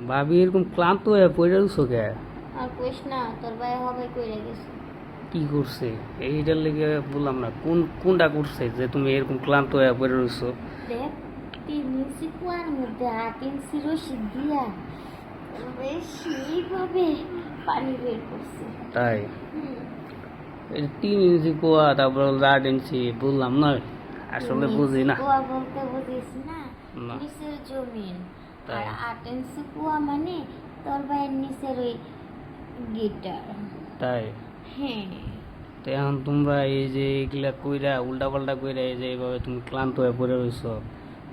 ভাবি এরকম ক্লান্ত হয়ে পড়ে রইছো কে? আর কইস না, তোর ভাই হবে কইরা গেছে। কি করছে? এইটার লেগে বললাম না কোনটা করছে যে তুমি এরকম ক্লান্ত হয়ে পড়ে রইছো? দেখ, 3 ইঞ্চি কুয়ার মধ্যে 8 ইঞ্চি রশি দিয়া সেইভাবে পানি বের করছে। তাই হুম, 3 ইঞ্চি কুয়া, তারপর 8 ইঞ্চি, বললাম না আসলে 3 বুঝি ইঞ্চি না। কুয়া বলতে বুঝিস না, না। নিচের জমিন। তাই। আর 8 ইঞ্চি কুয়া মানে তোর ভাইয়ের নিচের ওই গিটার। তাই হ্যাঁ, তো এখন তোমরা এই যে এগুলা কইরা উল্টা পাল্টা কইরা এই যে এইভাবে তুমি ক্লান্ত হয়ে পড়ে রইছো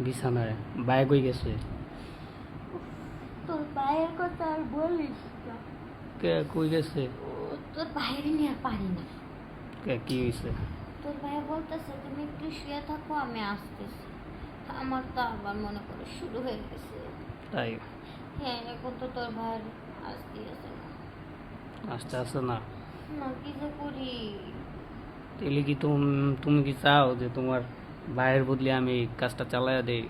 বিছানায়, বাইক হয়ে গেছে। তোর ভাইয়ের কথা আর বলিস না। কে কই গেছে? তোর ভাইয়ের নিয়ে আর পারি না। কে কি হয়েছে? তোর ভাই বলতেছে তুমি একটু শুয়ে থাকো, আমি আসতেছি। আমার তো আবার মনে করে শুরু হয়ে গেছে। তাই হ্যাঁ, এখন তো তোর ভাইয়ের আসতে আছে না। আস্তে আস্তে না? না, কি যে করি। তাহলে কি তুমি কি চাও যে তোমার ভাইয়ের বদলে আমি এই কাজটা চালাইয়া দেই?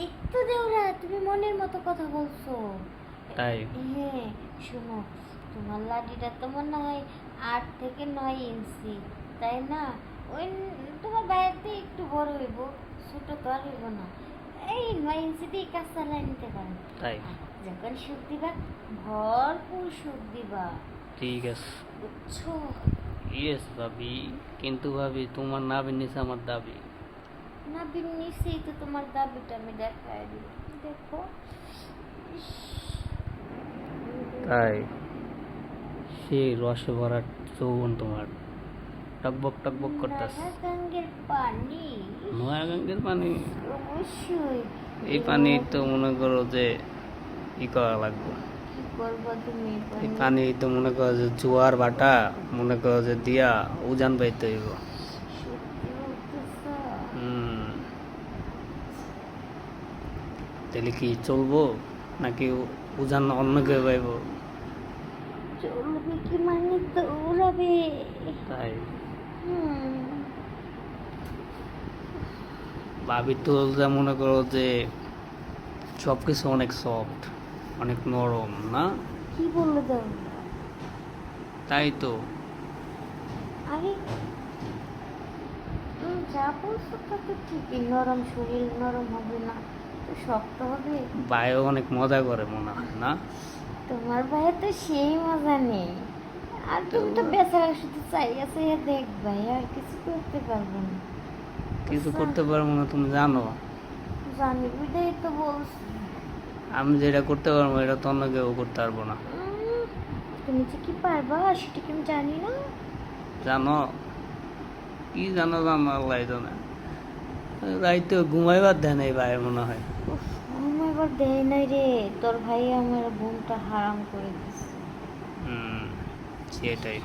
একটু দেওরা, তুমি মনের মতো কথা বলছো। তাই হ্যাঁ, শোনো, তোমার লাডিটা তো মনে হয় 8 থেকে 9 ইঞ্চি, তাই না? ওই তোমার বাইরেতে একটু বড় হইব, ছোট তো আর হইব না। এই 9 ইঞ্চি দিয়ে কাজ চালাই নিতে পারো। তাই যখন সুখ দিবা, ভরপুর সুখ দিবা, ঠিক আছে। বুঝছো? ইয়েস ভাবি, কিন্তু ভাবি তোমার নাবির নিচে আমার দাবি। না, নিশ্চয়ই তো তোমার দাবিটা আমি দেখাই দিব। দেখো, ইস, তাই সেই রসে ভরা যৌবন তোমার টকবক টকবক করতেছে। নাগাগঙ্গের পানি। নোয়াগাঙ্গের পানি? অবশ্যই। এই পানি তো মনে করো যে ই করা লাগবে। কি করবো তুমি এই পানি তো মনে করো যে জোয়ার ভাটা, মনে করো যে দিয়া উজান পাইতে হইব। সত্যি বলতেছ? হুম, তাহলে কি চলবো নাকি উজান অন্য কেউ পাইব? চলবে কি মানে দৌড়াবে। তাই হুম, ভাবি তো যা মনে করো যে সব কিছু অনেক সফট, অনেক নরম না? কি বললো দাও? তাই তো আরে, যা বলছো তা তো ঠিকই, নরম শরীর নরম হবে না তো শক্ত হবে? ভাইও অনেক মজা করে মনে হয় না? তোমার ভাইয়ের তো সেই মজা নেই। আর তুমি তো বেচারা শুধু চাইয়া চাইয়া দেখবাই, আর কিছু করতে পারবো না। কিছু করতে পারবো না তুমি জানো? জানি, বুঝাই তো বলছি। আমি যেটা করতে পারবো এটা তো অন্য কেউ করতে পারবো না। তুমি যে কি পারবা সেটা কি আমি জানি না? জানো কি জানো? জানো আল্লাহ জানে। রাইতে ঘুমাইবার দেয় নাই ভাই মনে হয়। উফ, ঘুমাইবার দেয় নাই রে, তোর ভাই আমার ঘুমটা হারাম করে দিছে। হুম, সেটাই।